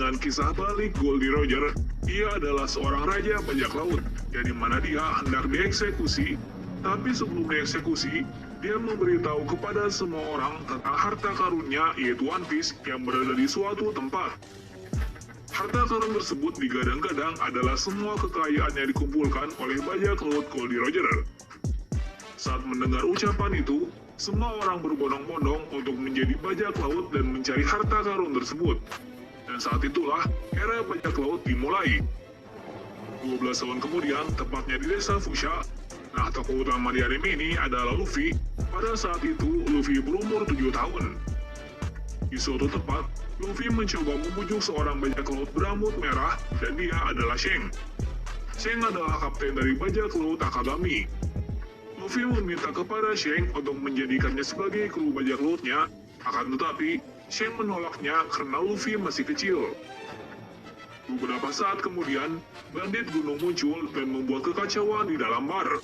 dengan kisah balik Goldie Roger. Ia adalah seorang raja bajak laut, yang dimana dia hendak dieksekusi. Tapi sebelum dieksekusi, dia memberitahu kepada semua orang tentang harta karunnya, yaitu One Piece yang berada di suatu tempat. Harta karun tersebut digadang-gadang adalah semua kekayaan yang dikumpulkan oleh bajak laut Goldie Roger. Saat mendengar ucapan itu, semua orang berbondong-bondong untuk menjadi bajak laut dan mencari harta karun tersebut. Dan saat itulah era bajak laut dimulai. 12 tahun kemudian, tepatnya di desa Fuchsia. Nah, tokoh utama di anime ini adalah Luffy. Pada saat itu, Luffy berumur 7 tahun. Di suatu tempat, Luffy mencoba membujuk seorang bajak laut berambut merah, dan dia adalah Shanks. Shanks adalah kapten dari bajak laut Akagami. Luffy meminta kepada Shanks untuk menjadikannya sebagai kru bajak lautnya, akan tetapi Shanks menolaknya karena Luffy masih kecil. Beberapa saat kemudian, bandit gunung muncul dan membuat kekacauan di dalam bar.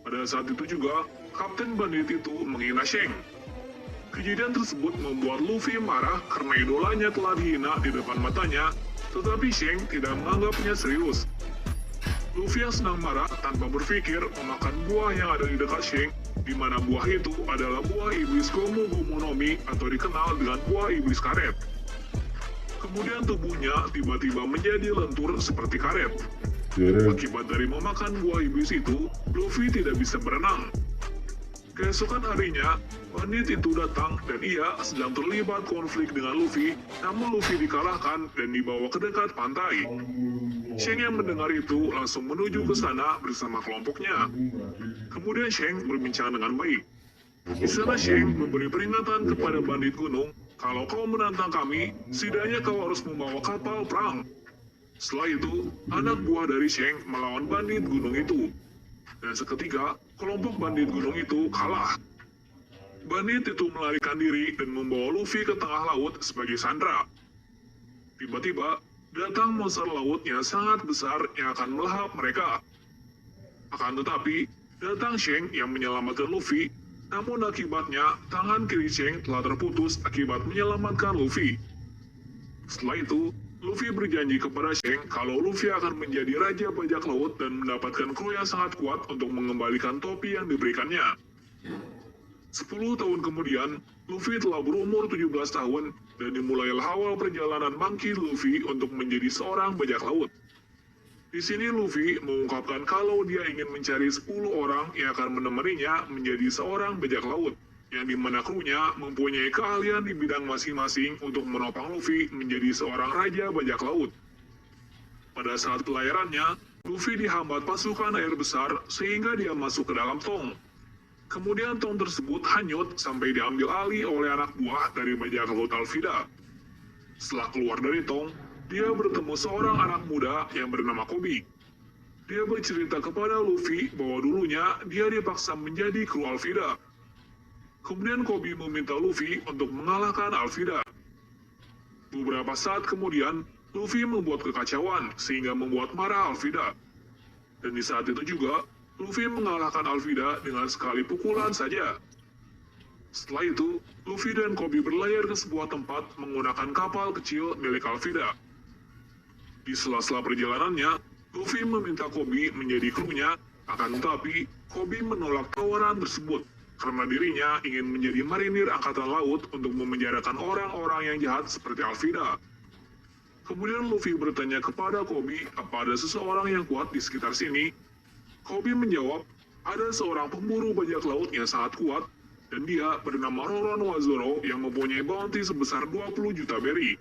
Pada saat itu juga, kapten bandit itu menghina Shanks. Kejadian tersebut membuat Luffy marah karena idolanya telah dihina di depan matanya, tetapi Shanks tidak menganggapnya serius. Luffy yang sedang marah tanpa berpikir memakan buah yang ada di dekat Shanks, di mana buah itu adalah buah iblis Gomu Gomu no Mi atau dikenal dengan buah iblis karet. Kemudian tubuhnya tiba-tiba menjadi lentur seperti karet. Akibat dari memakan buah iblis itu, Luffy tidak bisa berenang. Keesokan harinya, bandit itu datang dan ia sedang terlibat konflik dengan Luffy, namun Luffy dikalahkan dan dibawa ke dekat pantai. Shanks yang mendengar itu langsung menuju ke sana bersama kelompoknya. Kemudian Shanks berbincang dengan baik. Di sana Shanks memberi peringatan kepada bandit gunung, kalau kau menantang kami, setidaknya kau harus membawa kapal perang. Setelah itu, anak buah dari Shanks melawan bandit gunung itu. Dan seketika, kelompok bandit gunung itu kalah. Bandit itu melarikan diri dan membawa Luffy ke tengah laut sebagai sandera. Tiba-tiba, datang monster laut yang sangat besar yang akan melahap mereka. Akan tetapi, datang Shanks yang menyelamatkan Luffy, namun akibatnya tangan kiri Shanks telah terputus akibat menyelamatkan Luffy. Setelah itu, Luffy berjanji kepada Shanks kalau Luffy akan menjadi raja bajak laut dan mendapatkan kru yang sangat kuat untuk mengembalikan topi yang diberikannya. 10 tahun kemudian, Luffy telah berumur 17 tahun dan dimulailah awal perjalanan Monkey Luffy untuk menjadi seorang bajak laut. Di sini Luffy mengungkapkan kalau dia ingin mencari 10 orang yang akan menemaninya menjadi seorang bajak laut, yang dimana krunya mempunyai keahlian di bidang masing-masing untuk menopang Luffy menjadi seorang raja bajak laut. Pada saat pelayarannya, Luffy dihambat pasukan air besar sehingga dia masuk ke dalam tong. Kemudian tong tersebut hanyut sampai diambil alih oleh anak buah dari bajak laut Alvida. Setelah keluar dari tong, dia bertemu seorang anak muda yang bernama Koby. Dia bercerita kepada Luffy bahwa dulunya dia dipaksa menjadi kru Alvida. Kemudian Koby meminta Luffy untuk mengalahkan Alvida. Beberapa saat kemudian, Luffy membuat kekacauan sehingga membuat marah Alvida. Dan di saat itu juga, Luffy mengalahkan Alvida dengan sekali pukulan saja. Setelah itu, Luffy dan Koby berlayar ke sebuah tempat menggunakan kapal kecil milik Alvida. Di sela-sela perjalanannya, Luffy meminta Koby menjadi krunya, akan tetapi Koby menolak tawaran tersebut karena dirinya ingin menjadi marinir angkatan laut untuk memenjarakan orang-orang yang jahat seperti Alvida. Kemudian Luffy bertanya kepada Koby apa ada seseorang yang kuat di sekitar sini. Koby menjawab, ada seorang pemburu bajak laut yang sangat kuat, dan dia bernama Roronoa Zoro yang mempunyai bounty sebesar 20 juta berry.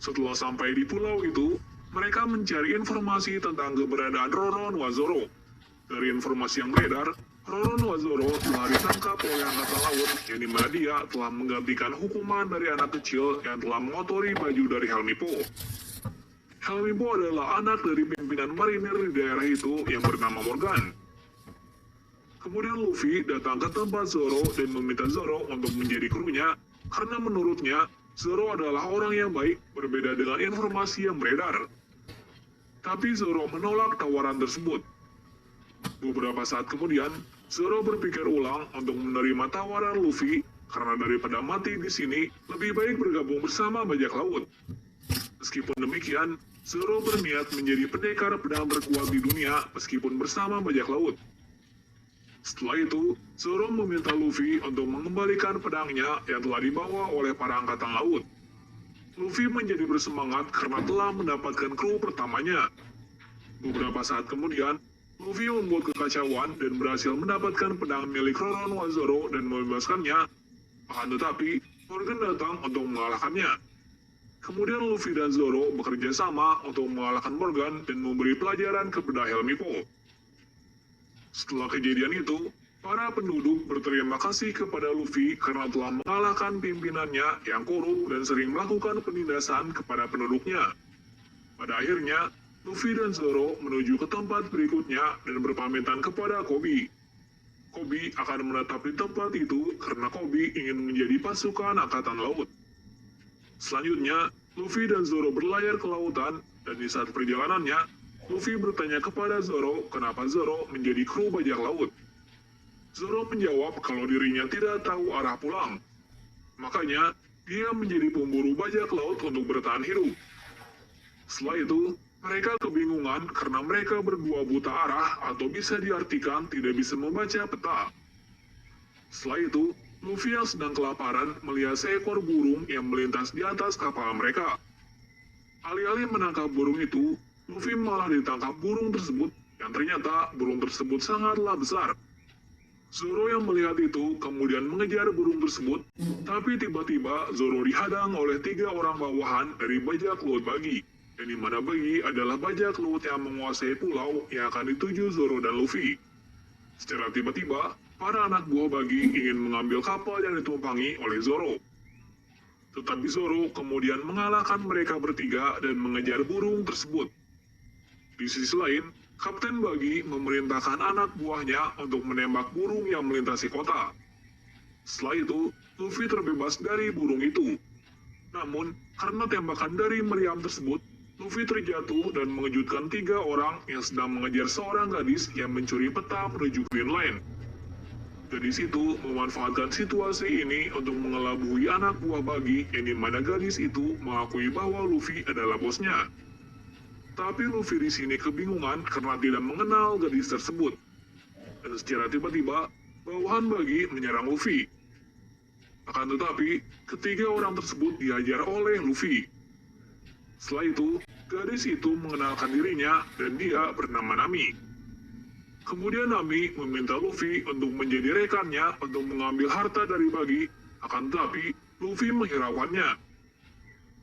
Setelah sampai di pulau itu, mereka mencari informasi tentang keberadaan Roronoa Zoro. Dari informasi yang beredar, Roronoa Zoro telah ditangkap oleh angkatan laut, yang dimana dia telah menggantikan hukuman dari anak kecil yang telah mengotori baju dari Helmy Po. Helmy Po adalah anak dari pimpinan marinir di daerah itu yang bernama Morgan. Kemudian Luffy datang ke tempat Zoro dan meminta Zoro untuk menjadi krunya, karena menurutnya Zoro adalah orang yang baik, berbeda dengan informasi yang beredar. Tapi Zoro menolak tawaran tersebut. Beberapa saat kemudian, Zoro berpikir ulang untuk menerima tawaran Luffy, karena daripada mati di sini, lebih baik bergabung bersama bajak laut. Meskipun demikian, Zoro berniat menjadi pendekar pedang terkuat di dunia meskipun bersama bajak laut. Setelah itu, Zoro meminta Luffy untuk mengembalikan pedangnya yang telah dibawa oleh para angkatan laut. Luffy menjadi bersemangat karena telah mendapatkan kru pertamanya. Beberapa saat kemudian, Luffy membuat kekacauan dan berhasil mendapatkan pedang milik Roronoa Zoro dan membebaskannya. Akan tetapi, Morgan datang untuk mengalahkannya. Kemudian Luffy dan Zoro bekerja sama untuk mengalahkan Morgan dan memberi pelajaran kepada Helmy Po. Setelah kejadian itu, para penduduk berterima kasih kepada Luffy karena telah mengalahkan pimpinannya yang korup dan sering melakukan penindasan kepada penduduknya. Pada akhirnya, Luffy dan Zoro menuju ke tempat berikutnya dan berpamitan kepada Koby. Koby akan menetap di tempat itu karena Koby ingin menjadi pasukan angkatan laut. Selanjutnya, Luffy dan Zoro berlayar ke lautan, dan di saat perjalanannya, Luffy bertanya kepada Zoro kenapa Zoro menjadi kru bajak laut. Zoro menjawab kalau dirinya tidak tahu arah pulang. Makanya, dia menjadi pemburu bajak laut untuk bertahan hidup. Setelah itu, mereka kebingungan karena mereka berdua buta arah atau bisa diartikan tidak bisa membaca peta. Setelah itu, Luffy yang sedang kelaparan melihat seekor burung yang melintas di atas kapal mereka. Alih-alih menangkap burung itu, Luffy malah ditangkap burung tersebut yang ternyata burung tersebut sangatlah besar. Zoro yang melihat itu kemudian mengejar burung tersebut, tapi tiba-tiba Zoro dihadang oleh 3 orang bawahan dari bajak laut Buggy, yang dimana Buggy adalah bajak laut yang menguasai pulau yang akan dituju Zoro dan Luffy. Secara tiba-tiba, para anak buah Buggy ingin mengambil kapal yang ditumpangi oleh Zoro. Tetapi Zoro kemudian mengalahkan mereka bertiga dan mengejar burung tersebut. Di sisi lain, Kapten Buggy memerintahkan anak buahnya untuk menembak burung yang melintasi kota. Setelah itu, Luffy terbebas dari burung itu. Namun, karena tembakan dari meriam tersebut, Luffy terjatuh dan mengejutkan 3 orang yang sedang mengejar seorang gadis yang mencuri peta menuju Green Line. Gadis itu memanfaatkan situasi ini untuk mengelabui anak buah Buggy yang dimana gadis itu mengakui bahwa Luffy adalah bosnya. Tapi Luffy di sini kebingungan karena tidak mengenal gadis tersebut. Dan secara tiba-tiba, bawahan Buggy menyerang Luffy. Akan tetapi, ketiga orang tersebut dihajar oleh Luffy. Setelah itu, gadis itu mengenalkan dirinya dan dia bernama Nami. Kemudian Nami meminta Luffy untuk menjadi rekannya untuk mengambil harta dari Buggy, akan tetapi Luffy menghiraukannya.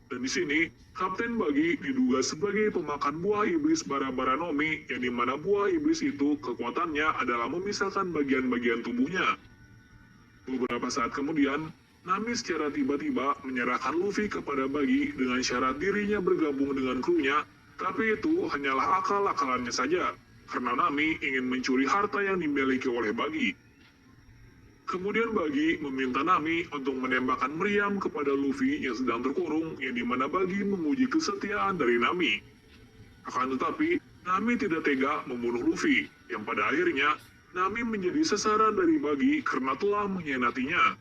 Dan di sini, Kapten Buggy diduga sebagai pemakan buah iblis Bara-Bara Nomi, yang dimana buah iblis itu kekuatannya adalah memisahkan bagian-bagian tubuhnya. Beberapa saat kemudian, Nami secara tiba-tiba menyerahkan Luffy kepada Buggy dengan syarat dirinya bergabung dengan krunya, tapi itu hanyalah akal-akalannya saja, karena Nami ingin mencuri harta yang dimiliki oleh Buggy. Kemudian Buggy meminta Nami untuk menembakkan meriam kepada Luffy yang sedang terkurung, yang dimana Buggy menguji kesetiaan dari Nami. Akan tetapi, Nami tidak tega membunuh Luffy, yang pada akhirnya Nami menjadi sasaran dari Buggy karena telah mengkhianatinya.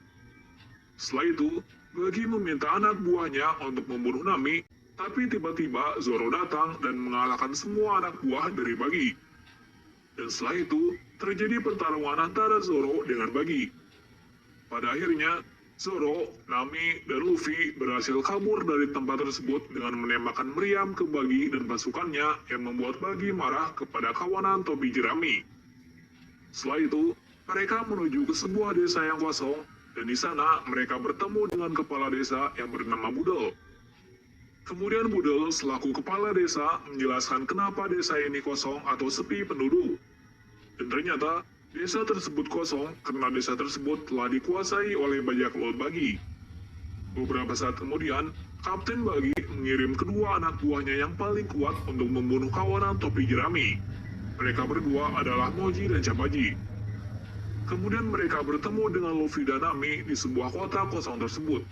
Setelah itu, Buggy meminta anak buahnya untuk membunuh Nami, tapi tiba-tiba Zoro datang dan mengalahkan semua anak buah dari Buggy. Dan setelah itu, terjadi pertarungan antara Zoro dengan Buggy. Pada akhirnya, Zoro, Nami, dan Luffy berhasil kabur dari tempat tersebut dengan menembakkan meriam ke Buggy dan pasukannya yang membuat Buggy marah kepada kawanan topi jerami. Setelah itu, mereka menuju ke sebuah desa yang kosong, dan di sana mereka bertemu dengan kepala desa yang bernama Budel. Kemudian Budel selaku kepala desa menjelaskan kenapa desa ini kosong atau sepi penduduk. Dan ternyata, desa tersebut kosong karena desa tersebut telah dikuasai oleh bajak laut Buggy. Beberapa saat kemudian, Kapten Buggy mengirim kedua anak buahnya yang paling kuat untuk membunuh kawanan topi jerami. Mereka berdua adalah Moji dan Cabaji. Kemudian mereka bertemu dengan Luffy dan Nami di sebuah kota kosong tersebut.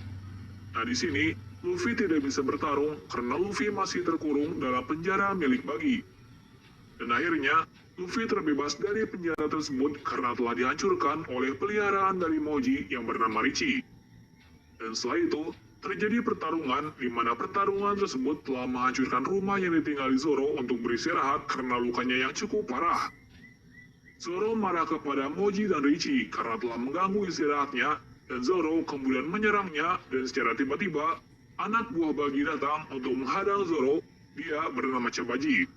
Nah di sini, Luffy tidak bisa bertarung karena Luffy masih terkurung dalam penjara milik Buggy. Dan akhirnya, Luffy terbebas dari penjara tersebut karena telah dihancurkan oleh peliharaan dari Moji yang bernama Richie. Dan setelah itu, terjadi pertarungan di mana pertarungan tersebut telah menghancurkan rumah yang ditinggali Zoro untuk beristirahat karena lukanya yang cukup parah. Zoro marah kepada Moji dan Richie karena telah mengganggu istirahatnya, dan Zoro kemudian menyerangnya, dan secara tiba-tiba anak buah Bagi datang untuk menghadang Zoro. Dia bernama Cabaji.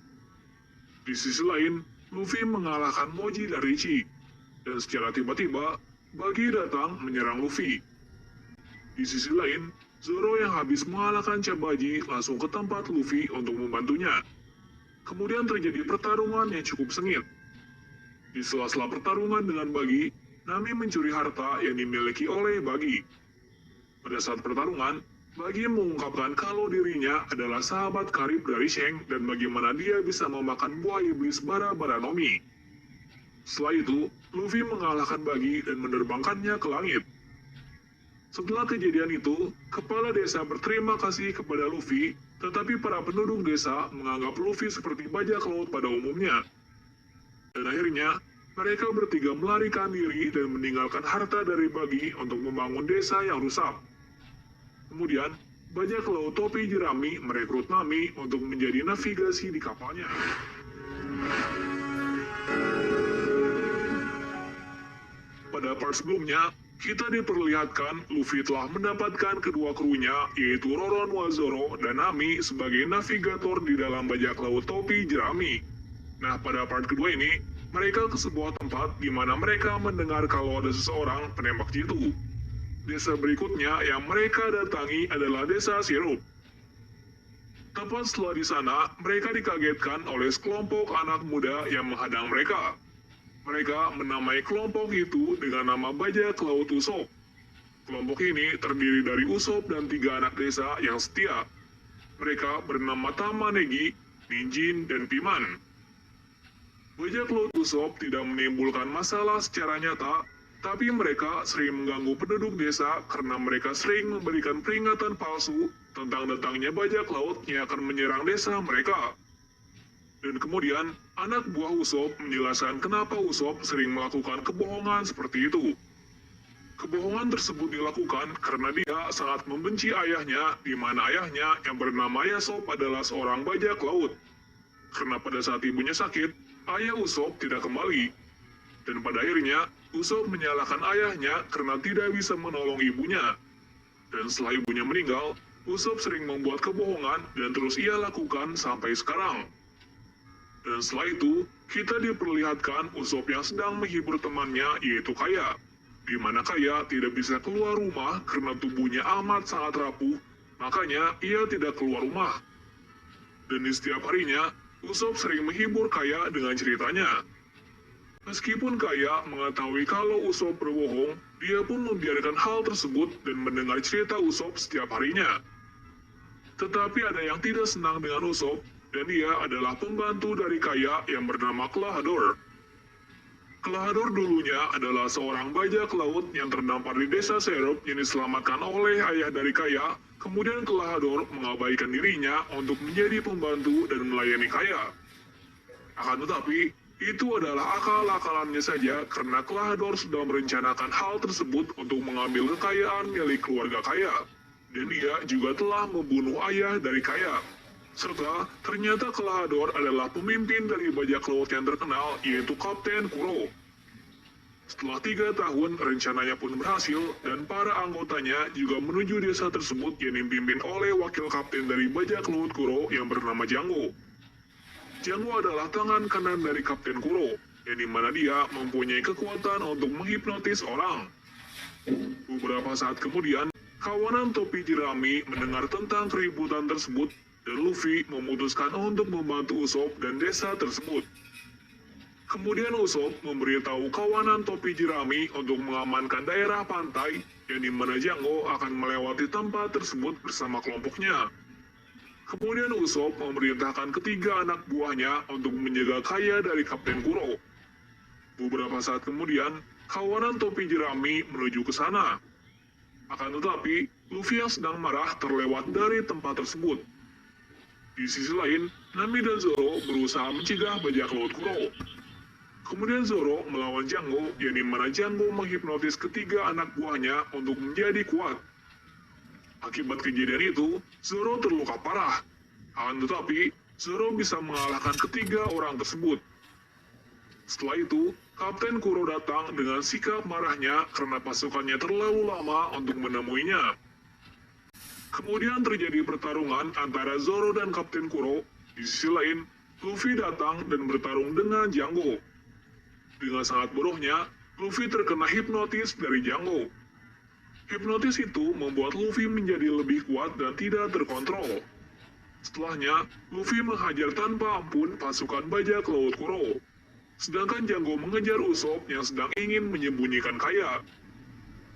Di sisi lain, Luffy mengalahkan Moji dan Richie, dan secara tiba-tiba Bagi datang menyerang Luffy. Di sisi lain, Zoro yang habis mengalahkan Cabaji langsung ke tempat Luffy untuk membantunya. Kemudian terjadi pertarungan yang cukup sengit. Di sela-sela pertarungan dengan Bagi, Nami mencuri harta yang dimiliki oleh Bagi. Pada saat pertarungan, Bagi mengungkapkan kalau dirinya adalah sahabat karib dari Shanks dan bagaimana dia bisa memakan buah iblis bara-bara Nomi. Setelah itu, Luffy mengalahkan Bagi dan menerbangkannya ke langit. Setelah kejadian itu, kepala desa berterima kasih kepada Luffy, tetapi para penduduk desa menganggap Luffy seperti bajak laut pada umumnya. Dan akhirnya, mereka bertiga melarikan diri dan meninggalkan harta dari Bagi untuk membangun desa yang rusak. Kemudian, bajak laut topi jerami merekrut Nami untuk menjadi navigasi di kapalnya. Pada part sebelumnya, kita diperlihatkan Luffy telah mendapatkan kedua krunya, yaitu Roronoa Zoro dan Nami sebagai navigator di dalam bajak laut topi jerami. Nah, pada part kedua ini, mereka ke sebuah tempat di mana mereka mendengar kalau ada seseorang penembak jitu. Desa berikutnya yang mereka datangi adalah desa Sirup. Tepat setelah di sana, mereka dikagetkan oleh sekelompok anak muda yang menghadang mereka. Mereka menamai kelompok itu dengan nama bajak laut Usopp. Kelompok ini terdiri dari Usopp dan 3 anak desa yang setia. Mereka bernama Tama Negi, Ninjin, dan Piman. Bajak laut Usopp tidak menimbulkan masalah secara nyata, tapi mereka sering mengganggu penduduk desa karena mereka sering memberikan peringatan palsu tentang datangnya bajak laut yang akan menyerang desa mereka. Dan kemudian, anak buah Usopp menjelaskan kenapa Usopp sering melakukan kebohongan seperti itu. Kebohongan tersebut dilakukan karena dia sangat membenci ayahnya, di mana ayahnya yang bernama Yasop adalah seorang bajak laut. Karena pada saat ibunya sakit, ayah Usopp tidak kembali. Dan pada akhirnya, Usopp menyalahkan ayahnya karena tidak bisa menolong ibunya. Dan setelah ibunya meninggal, Usopp sering membuat kebohongan dan terus ia lakukan sampai sekarang. Dan setelah itu, kita diperlihatkan Usopp yang sedang menghibur temannya, yaitu Kaya. Di mana Kaya tidak bisa keluar rumah karena tubuhnya amat sangat rapuh, makanya ia tidak keluar rumah. Dan di setiap harinya, Usopp sering menghibur Kaya dengan ceritanya. Meskipun Kaya mengetahui kalau Usopp berbohong, dia pun membiarkan hal tersebut dan mendengar cerita Usopp setiap harinya. Tetapi ada yang tidak senang dengan Usopp, dan dia adalah pembantu dari Kaya yang bernama Klahadore. Klahadore dulunya adalah seorang bajak laut yang terdampar di desa Syrup yang diselamatkan oleh ayah dari Kaya. Kemudian Klahadore mengabaikan dirinya untuk menjadi pembantu dan melayani Kaya. Akan tetapi, itu adalah akal-akalannya saja karena Klahadore sudah merencanakan hal tersebut untuk mengambil kekayaan milik keluarga Kaya. Dan dia juga telah membunuh ayah dari Kaya. Serta ternyata Klahadore adalah pemimpin dari bajak laut yang terkenal, yaitu Kapten Kuro. Setelah 3 tahun, rencananya pun berhasil, dan para anggotanya juga menuju desa tersebut yang dipimpin oleh wakil kapten dari bajak laut Kuro yang bernama Jango. Jango adalah tangan kanan dari Kapten Kuro, yang dimana dia mempunyai kekuatan untuk menghipnotis orang. Beberapa saat kemudian, kawanan topi jerami mendengar tentang keributan tersebut, dan Luffy memutuskan untuk membantu Usopp dan desa tersebut. Kemudian Usopp memberitahu kawanan topi jerami untuk mengamankan daerah pantai yang dimana Jango akan melewati tempat tersebut bersama kelompoknya. Kemudian Usopp memerintahkan ketiga anak buahnya untuk menjaga Kaya dari Kapten Kuro. Beberapa saat kemudian, kawanan topi jerami menuju ke sana. Akan tetapi, Luffy yang sedang marah terlewat dari tempat tersebut. Di sisi lain, Nami dan Zoro berusaha mencegah bajak laut Kuro. Kemudian Zoro melawan Jango, yang dimana Jango menghipnotis ketiga anak buahnya untuk menjadi kuat. Akibat kejadian itu, Zoro terluka parah. Akan tetapi, Zoro bisa mengalahkan ketiga orang tersebut. Setelah itu, Kapten Kuro datang dengan sikap marahnya karena pasukannya terlalu lama untuk menemuinya. Kemudian terjadi pertarungan antara Zoro dan Kapten Kuro. Di sisi lain, Luffy datang dan bertarung dengan Django. Dengan sangat bodohnya, Luffy terkena hipnotis dari Django. Hipnotis itu membuat Luffy menjadi lebih kuat dan tidak terkontrol. Setelahnya, Luffy menghajar tanpa ampun pasukan bajak laut Kuro. Sedangkan Django mengejar Usopp yang sedang ingin menyembunyikan Kaya.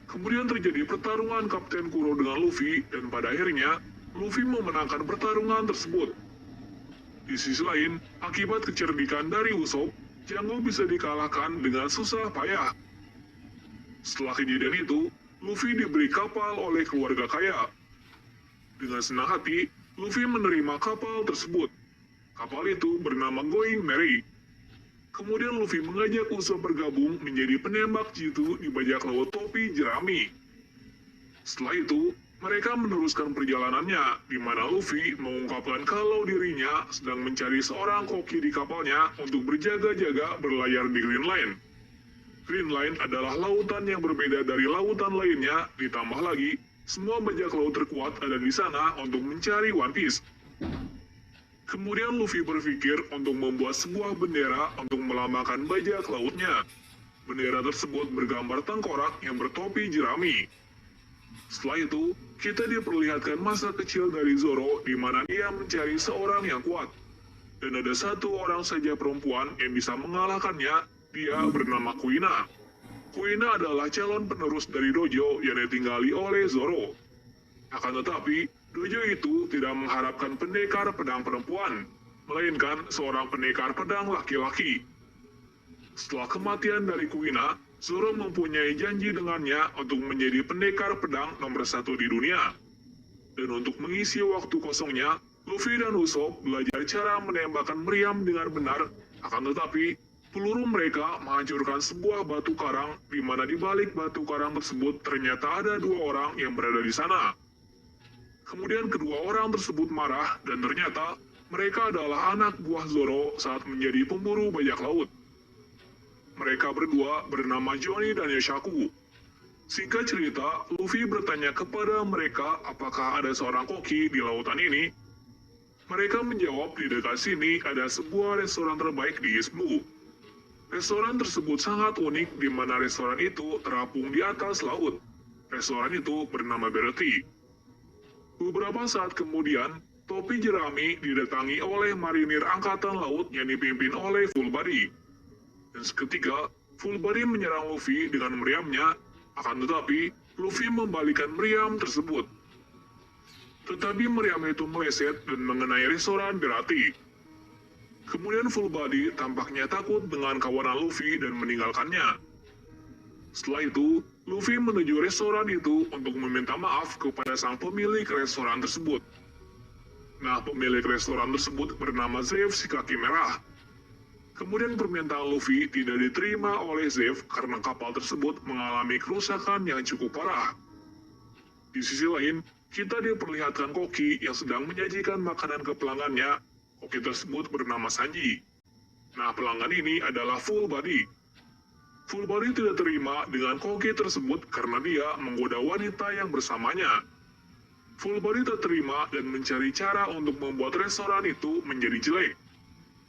Kemudian terjadi pertarungan Kapten Kuro dengan Luffy, dan pada akhirnya, Luffy memenangkan pertarungan tersebut. Di sisi lain, akibat kecerdikan dari Usopp, Django bisa dikalahkan dengan susah payah. Setelah kejadian itu, Luffy diberi kapal oleh keluarga Kaya. Dengan senang hati, Luffy menerima kapal tersebut. Kapal itu bernama Going Merry. Kemudian Luffy mengajak Usopp bergabung menjadi penembak jitu di bajak laut topi jerami. Setelah itu, mereka meneruskan perjalanannya, di mana Luffy mengungkapkan kalau dirinya sedang mencari seorang koki di kapalnya untuk berjaga-jaga berlayar di Green Line. Green Line adalah lautan yang berbeda dari lautan lainnya, ditambah lagi, semua bajak laut terkuat ada di sana untuk mencari One Piece. Kemudian Luffy berpikir untuk membuat sebuah bendera untuk melambangkan bajak lautnya. Bendera tersebut bergambar tengkorak yang bertopi jerami. Setelah itu, kita diperlihatkan masa kecil dari Zoro di mana dia mencari seorang yang kuat. Dan ada satu orang saja perempuan yang bisa mengalahkannya, dia bernama Kuina. Kuina adalah calon penerus dari dojo yang ditinggali oleh Zoro. Akan tetapi, dojo itu tidak mengharapkan pendekar pedang perempuan, melainkan seorang pendekar pedang laki-laki. Setelah kematian dari Kuina, Zoro mempunyai janji dengannya untuk menjadi pendekar pedang nomor 1 di dunia. Dan untuk mengisi waktu kosongnya, Luffy dan Usopp belajar cara menembakkan meriam dengan benar, akan tetapi peluru mereka menghancurkan sebuah batu karang, di mana di balik batu karang tersebut ternyata ada 2 orang yang berada di sana. Kemudian kedua orang tersebut marah dan ternyata mereka adalah anak buah Zoro saat menjadi pemburu bajak laut. Mereka berdua bernama Johnny dan Yoshaku. Singkat cerita, Luffy bertanya kepada mereka apakah ada seorang koki di lautan ini. Mereka menjawab di dekat sini ada sebuah restoran terbaik di East Blue. Restoran tersebut sangat unik di mana restoran itu terapung di atas laut. Restoran itu bernama Bertie. Beberapa saat kemudian, topi jerami didatangi oleh marinir angkatan laut yang dipimpin oleh Full Body. Dan seketika, Full Body menyerang Luffy dengan meriamnya, akan tetapi Luffy membalikan meriam tersebut. Tetapi meriam itu meleset dan mengenai restoran Berati. Kemudian Full Body tampaknya takut dengan kawanan Luffy dan meninggalkannya. Setelah itu, Luffy menuju restoran itu untuk meminta maaf kepada sang pemilik restoran tersebut. Nah, pemilik restoran tersebut bernama Zeff si kaki merah. Kemudian permintaan Luffy tidak diterima oleh Zeff karena kapal tersebut mengalami kerusakan yang cukup parah. Di sisi lain, kita diperlihatkan koki yang sedang menyajikan makanan ke pelanggannya. Koki tersebut bernama Sanji. Nah, pelanggan ini adalah Full Body. Full Body tidak terima dengan koki tersebut karena dia menggoda wanita yang bersamanya. Full Body tak terima dan mencari cara untuk membuat restoran itu menjadi jelek.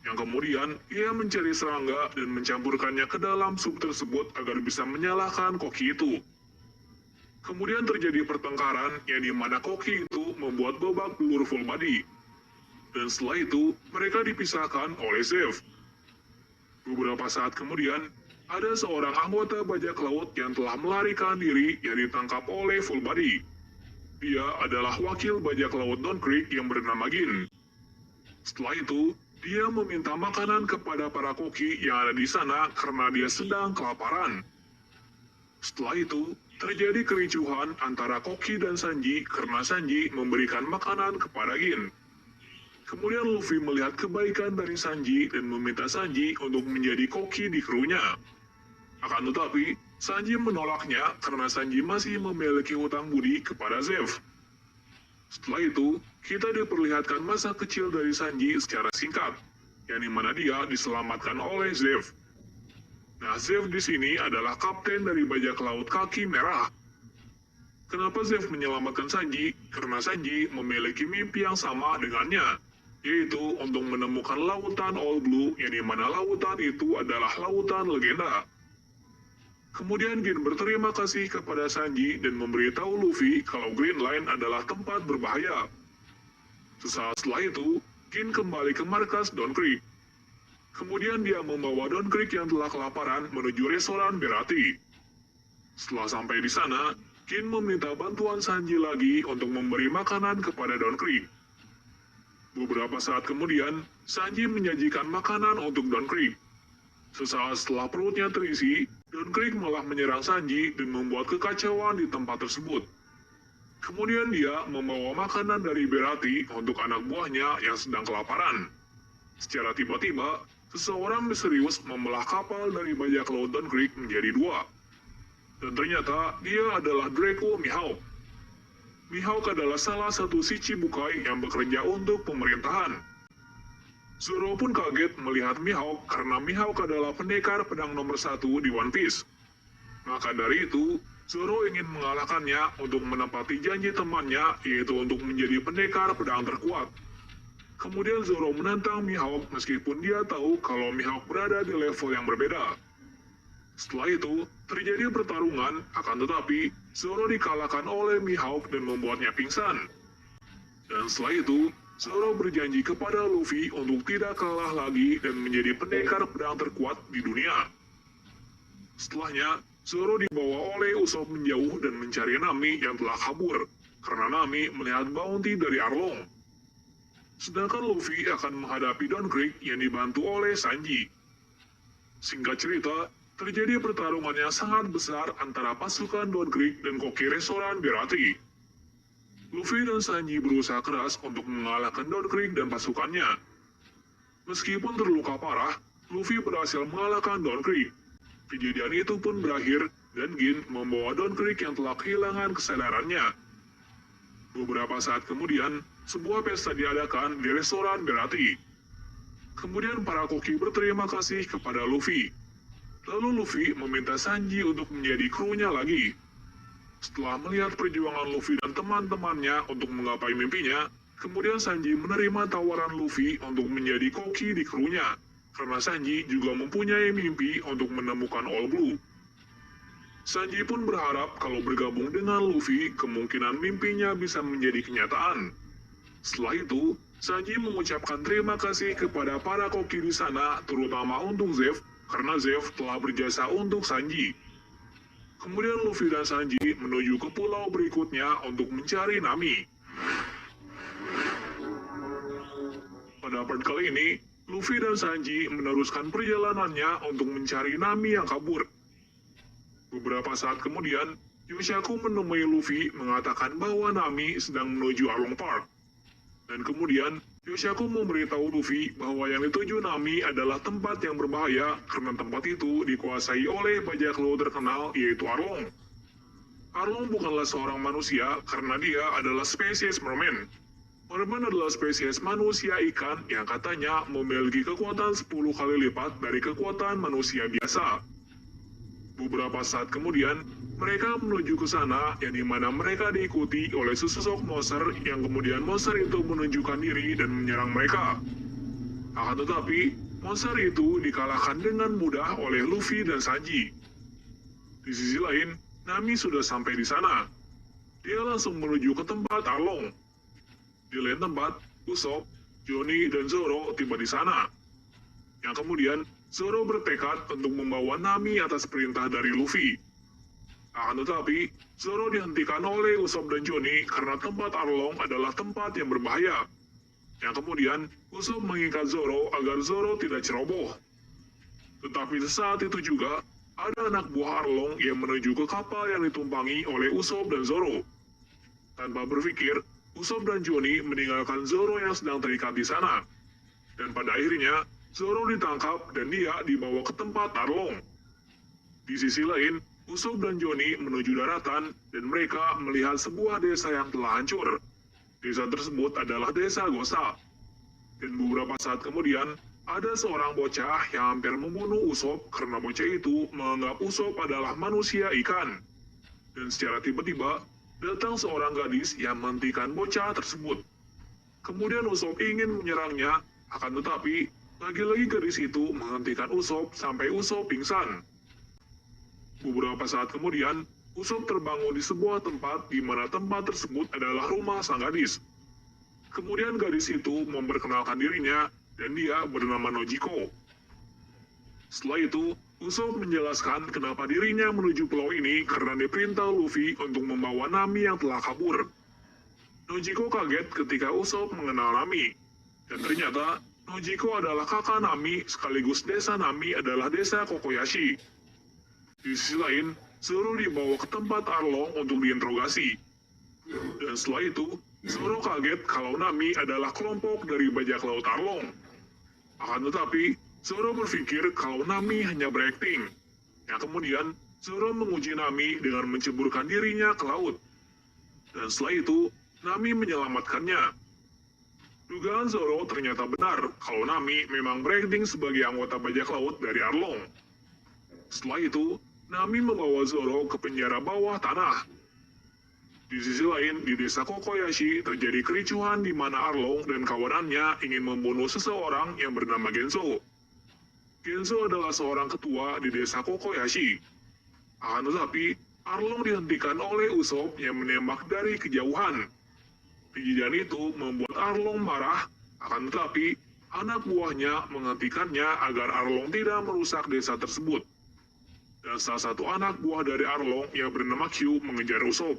Yang kemudian, ia mencari serangga dan mencampurkannya ke dalam sup tersebut agar bisa menyalahkan koki itu. Kemudian terjadi pertengkaran yang dimana koki itu membuat babak belur Full Body. Dan setelah itu, mereka dipisahkan oleh Zeff. Beberapa saat kemudian, ada seorang anggota bajak laut yang telah melarikan diri yang ditangkap oleh Full Body. Dia adalah wakil bajak laut Don Creek yang bernama Gin. Setelah itu, dia meminta makanan kepada para koki yang ada di sana karena dia sedang kelaparan. Setelah itu, terjadi kericuhan antara koki dan Sanji karena Sanji memberikan makanan kepada Gin. Kemudian Luffy melihat kebaikan dari Sanji dan meminta Sanji untuk menjadi koki di krunya. Akan tetapi, Sanji menolaknya karena Sanji masih memiliki hutang budi kepada Zeff. Setelah itu, kita diperlihatkan masa kecil dari Sanji secara singkat, yang dimana dia diselamatkan oleh Zeff. Nah, Zeff di sini adalah kapten dari bajak laut kaki merah. Kenapa Zeff menyelamatkan Sanji? Karena Sanji memiliki mimpi yang sama dengannya, yaitu untuk menemukan lautan All Blue, yang dimana lautan itu adalah lautan legenda. Kemudian Gin berterima kasih kepada Sanji dan memberitahu Luffy kalau Green Line adalah tempat berbahaya. Sesaat setelah itu, Gin kembali ke markas Don Krieg. Kemudian dia membawa Don Krieg yang telah kelaparan menuju restoran Berati. Setelah sampai di sana, Gin meminta bantuan Sanji lagi untuk memberi makanan kepada Don Krieg. Beberapa saat kemudian, Sanji menyajikan makanan untuk Don Krieg. Sesaat setelah perutnya terisi, Don Krieg malah menyerang Sanji dan membuat kekacauan di tempat tersebut. Kemudian dia membawa makanan dari Berati untuk anak buahnya yang sedang kelaparan. Secara tiba-tiba, seseorang misterius membelah kapal dari bajak laut Don Krieg menjadi dua. Dan ternyata dia adalah Draco Mihawk. Mihawk adalah salah satu Shichibukai yang bekerja untuk pemerintahan. Zoro pun kaget melihat Mihawk karena Mihawk adalah pendekar pedang nomor 1 di One Piece. Maka dari itu, Zoro ingin mengalahkannya untuk menepati janji temannya, yaitu untuk menjadi pendekar pedang terkuat. Kemudian Zoro menantang Mihawk meskipun dia tahu kalau Mihawk berada di level yang berbeda. Setelah itu, terjadi pertarungan, akan tetapi Zoro dikalahkan oleh Mihawk dan membuatnya pingsan. Dan setelah itu, Zoro berjanji kepada Luffy untuk tidak kalah lagi dan menjadi pendekar pedang terkuat di dunia. Setelahnya, Zoro dibawa oleh Usopp menjauh dan mencari Nami yang telah kabur, karena Nami melihat bounty dari Arlong. Sedangkan Luffy akan menghadapi Don Krieg yang dibantu oleh Sanji. Singkat cerita, terjadi pertarungan yang sangat besar antara pasukan Don Krieg dan koki restoran Berati. Luffy dan Sanji berusaha keras untuk mengalahkan Don Krieg dan pasukannya. Meskipun terluka parah, Luffy berhasil mengalahkan Don Krieg. Kejadian itu pun berakhir dan Gin membawa Don Krieg yang telah kehilangan kesadarannya. Beberapa saat kemudian, sebuah pesta diadakan di restoran Berati. Kemudian para koki berterima kasih kepada Luffy. Lalu Luffy meminta Sanji untuk menjadi krunya lagi. Setelah melihat perjuangan Luffy dan teman-temannya untuk menggapai mimpinya, kemudian Sanji menerima tawaran Luffy untuk menjadi koki di krunya, karena Sanji juga mempunyai mimpi untuk menemukan All Blue. Sanji pun berharap kalau bergabung dengan Luffy, kemungkinan mimpinya bisa menjadi kenyataan. Setelah itu, Sanji mengucapkan terima kasih kepada para koki di sana, terutama untuk Zeff, karena Zeff telah berjasa untuk Sanji. Kemudian Luffy dan Sanji menuju ke pulau berikutnya untuk mencari Nami. Pada part kali ini, Luffy dan Sanji meneruskan perjalanannya untuk mencari Nami yang kabur. Beberapa saat kemudian, Yoshaku menemui Luffy mengatakan bahwa Nami sedang menuju Arlong Park. Dan kemudian, Yoshaku memberitahu Luffy bahwa yang dituju Nami adalah tempat yang berbahaya karena tempat itu dikuasai oleh bajak laut terkenal yaitu Arlong. Arlong bukanlah seorang manusia karena dia adalah spesies merman. Merman adalah spesies manusia ikan yang katanya memiliki kekuatan 10 kali lipat dari kekuatan manusia biasa. Beberapa saat kemudian, mereka menuju ke sana yang dimana mereka diikuti oleh sesosok monster yang kemudian monster itu menunjukkan diri dan menyerang mereka. Akan tetapi, monster itu dikalahkan dengan mudah oleh Luffy dan Sanji. Di sisi lain, Nami sudah sampai di sana. Dia langsung menuju ke tempat Arlong. Di lain tempat, Usopp, Johnny, dan Zoro tiba di sana. Yang kemudian, Zoro bertekad untuk membawa Nami atas perintah dari Luffy. Akan tetapi, Zoro dihentikan oleh Usopp dan Johnny karena tempat Arlong adalah tempat yang berbahaya. Yang kemudian, Usopp mengikat Zoro agar Zoro tidak ceroboh. Tetapi sesaat itu juga, ada anak buah Arlong yang menuju ke kapal yang ditumpangi oleh Usopp dan Zoro. Tanpa berpikir, Usopp dan Johnny meninggalkan Zoro yang sedang terikat di sana. Dan pada akhirnya, Zoro ditangkap dan dia dibawa ke tempat Arlong. Di sisi lain, Usopp dan Johnny menuju daratan dan mereka melihat sebuah desa yang telah hancur. Desa tersebut adalah desa Gosa. Dan beberapa saat kemudian, ada seorang bocah yang hampir membunuh Usop karena bocah itu menganggap Usop adalah manusia ikan. Dan secara tiba-tiba, datang seorang gadis yang menghentikan bocah tersebut. Kemudian Usop ingin menyerangnya, akan tetapi lagi-lagi gadis itu menghentikan Usop sampai Usop pingsan. Beberapa saat kemudian, Usop terbangun di sebuah tempat di mana tempat tersebut adalah rumah sang gadis. Kemudian gadis itu memperkenalkan dirinya dan dia bernama Nojiko. Setelah itu, Usop menjelaskan kenapa dirinya menuju pulau ini karena diperintah Luffy untuk membawa Nami yang telah kabur. Nojiko kaget ketika Usop mengenal Nami. Dan ternyata, Nojiko adalah kakak Nami sekaligus desa Nami adalah desa Kokoyashi. Di sisi lain, Zoro dibawa ke tempat Arlong untuk diinterogasi. Dan setelah itu, Zoro kaget kalau Nami adalah kelompok dari bajak laut Arlong. Akan tetapi, Zoro berpikir kalau Nami hanya berakting. Yang kemudian, Zoro menguji Nami dengan menceburkan dirinya ke laut. Dan setelah itu, Nami menyelamatkannya. Dugaan Zoro ternyata benar kalau Nami memang berakting sebagai anggota bajak laut dari Arlong. Setelah itu, Nami membawa Zoro ke penjara bawah tanah. Di sisi lain, di desa Kokoyashi terjadi kericuhan di mana Arlong dan kawanannya ingin membunuh seseorang yang bernama Genzo. Genzo adalah seorang ketua di desa Kokoyashi. Akan tetapi, Arlong dihentikan oleh Usop yang menembak dari kejauhan. Kejadian itu membuat Arlong marah, akan tetapi anak buahnya menghentikannya agar Arlong tidak merusak desa tersebut. Dan salah satu anak buah dari Arlong yang bernama Q mengejar Usop.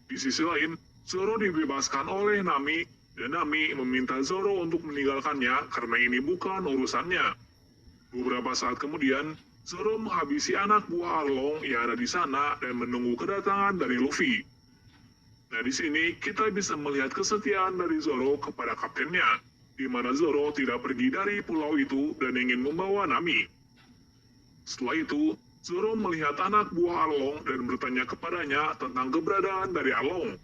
Di sisi lain, Zoro dibebaskan oleh Nami, dan Nami meminta Zoro untuk meninggalkannya karena ini bukan urusannya. Beberapa saat kemudian, Zoro menghabisi anak buah Arlong yang ada di sana dan menunggu kedatangan dari Luffy. Nah, di sini kita bisa melihat kesetiaan dari Zoro kepada kaptennya, di mana Zoro tidak pergi dari pulau itu dan ingin membawa Nami. Setelah itu, Zoro melihat anak buah Arlong dan bertanya kepadanya tentang keberadaan dari Arlong.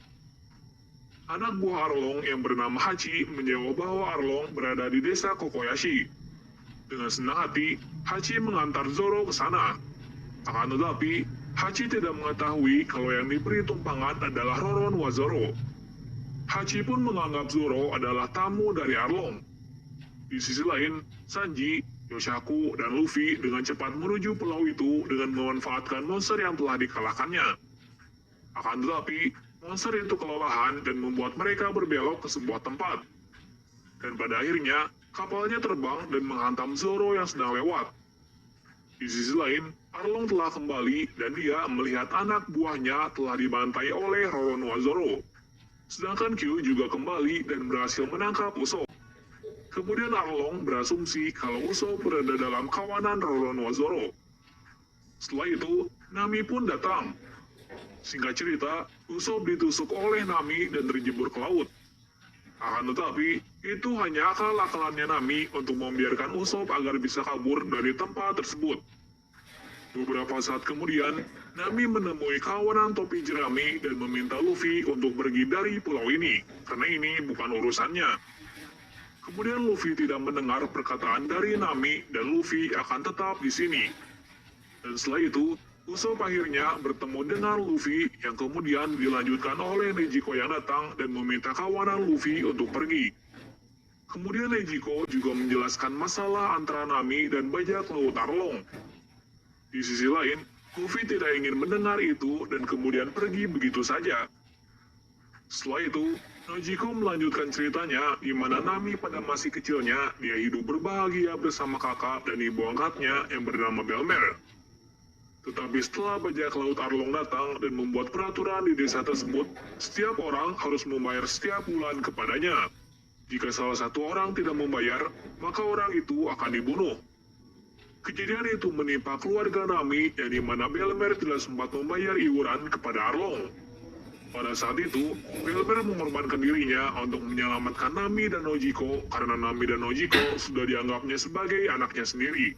Anak buah Arlong yang bernama Hachi menjawab bahwa Arlong berada di desa Kokoyashi. Dengan senang hati, Hachi mengantar Zoro ke sana. Akan tetapi, Hachi tidak mengetahui kalau yang diberi tumpangan adalah Roronoa Zoro. Hachi pun menganggap Zoro adalah tamu dari Arlong. Di sisi lain, Sanji, Yoshaku, dan Luffy dengan cepat menuju pulau itu dengan memanfaatkan monster yang telah dikalahkannya. Akan tetapi, monster itu kelelahan dan membuat mereka berbelok ke sebuah tempat. Dan pada akhirnya, kapalnya terbang dan menghantam Zoro yang sedang lewat. Di sisi lain, Arlong telah kembali dan dia melihat anak buahnya telah dibantai oleh Roronoa Zoro. Sedangkan Q juga kembali dan berhasil menangkap Usopp. Kemudian Arlong berasumsi kalau Usopp berada dalam kawanan Roronoa Zoro. Setelah itu, Nami pun datang. Singkat cerita, Usopp ditusuk oleh Nami dan terjebur ke laut. Akan tetapi, itu hanya akal-akalannya Nami untuk membiarkan Usopp agar bisa kabur dari tempat tersebut. Beberapa saat kemudian, Nami menemui kawanan topi jerami dan meminta Luffy untuk pergi dari pulau ini, karena ini bukan urusannya. Kemudian Luffy tidak mendengar perkataan dari Nami dan Luffy akan tetap di sini. Dan setelah itu, Usopp akhirnya bertemu dengan Luffy yang kemudian dilanjutkan oleh Nezuko yang datang dan meminta kawanan Luffy untuk pergi. Kemudian Nezuko juga menjelaskan masalah antara Nami dan bajak laut Arlong. Di sisi lain, Luffy tidak ingin mendengar itu dan kemudian pergi begitu saja. Setelah itu, Nezuko melanjutkan ceritanya di mana Nami pada masih kecilnya dia hidup berbahagia bersama kakak dan ibu angkatnya yang bernama Belmer. Tetapi setelah bajak laut Arlong datang dan membuat peraturan di desa tersebut, setiap orang harus membayar setiap bulan kepadanya. Jika salah satu orang tidak membayar, maka orang itu akan dibunuh. Kejadian itu menimpa keluarga Nami yang di mana Belmer tidak sempat membayar iuran kepada Arlong. Pada saat itu, Belmer mengorbankan dirinya untuk menyelamatkan Nami dan Nezuko karena Nami dan Nezuko sudah dianggapnya sebagai anaknya sendiri.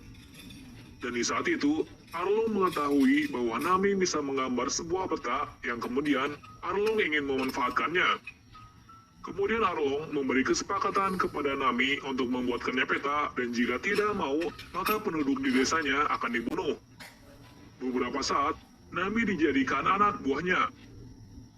Dan di saat itu, Arlong mengetahui bahwa Nami bisa menggambar sebuah peta yang kemudian Arlong ingin memanfaatkannya. Kemudian Arlong memberi kesepakatan kepada Nami untuk membuatkannya peta dan jika tidak mau, maka penduduk di desanya akan dibunuh. Beberapa saat, Nami dijadikan anak buahnya.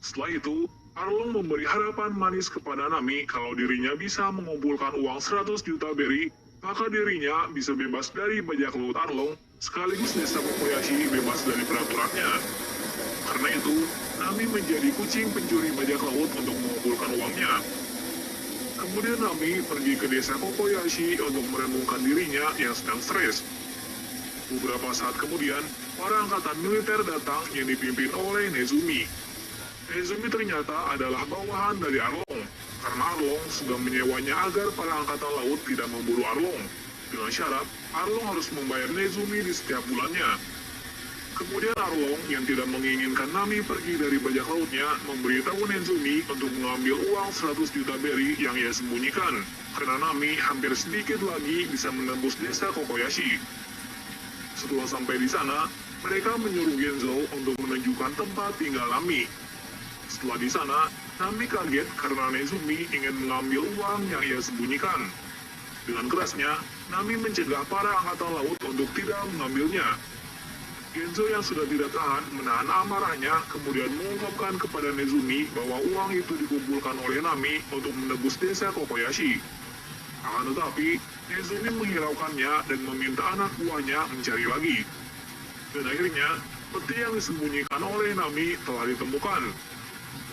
Setelah itu, Arlong memberi harapan manis kepada Nami kalau dirinya bisa mengumpulkan uang 100 juta beri, maka dirinya bisa bebas dari bajak laut Arlong, sekaligus desa Kokoyashi bebas dari peraturannya. Karena itu, Nami menjadi kucing pencuri bajak laut untuk mengumpulkan uangnya. Kemudian Nami pergi ke desa Kokoyashi untuk merenungkan dirinya yang sedang stres. Beberapa saat kemudian, para angkatan militer datang yang dipimpin oleh Nezumi. Nezumi ternyata adalah bawahan dari Arlong, karena Arlong sudah menyewanya agar para angkatan laut tidak memburu Arlong. Dengan syarat, Arlong harus membayar Nezumi di setiap bulannya. Kemudian Arlong yang tidak menginginkan Nami pergi dari bajak lautnya memberitahu Nezumi untuk mengambil uang 100 juta beri yang ia sembunyikan, karena Nami hampir sedikit lagi bisa menembus desa Kokoyashi. Setelah sampai di sana, mereka menyuruh Genzo untuk menunjukkan tempat tinggal Nami. Setelah di sana, Nami kaget karena Nezumi ingin mengambil uang yang ia sembunyikan. Dengan kerasnya, Nami mencegah para angkatan laut untuk tidak mengambilnya. Genzo yang sudah tidak tahan menahan amarahnya kemudian mengungkapkan kepada Nezumi bahwa uang itu dikumpulkan oleh Nami untuk menebus desa Kokoyashi. Akan tetapi, Nezumi menghiraukannya dan meminta anak buahnya mencari lagi. Dan akhirnya, peti yang disembunyikan oleh Nami telah ditemukan.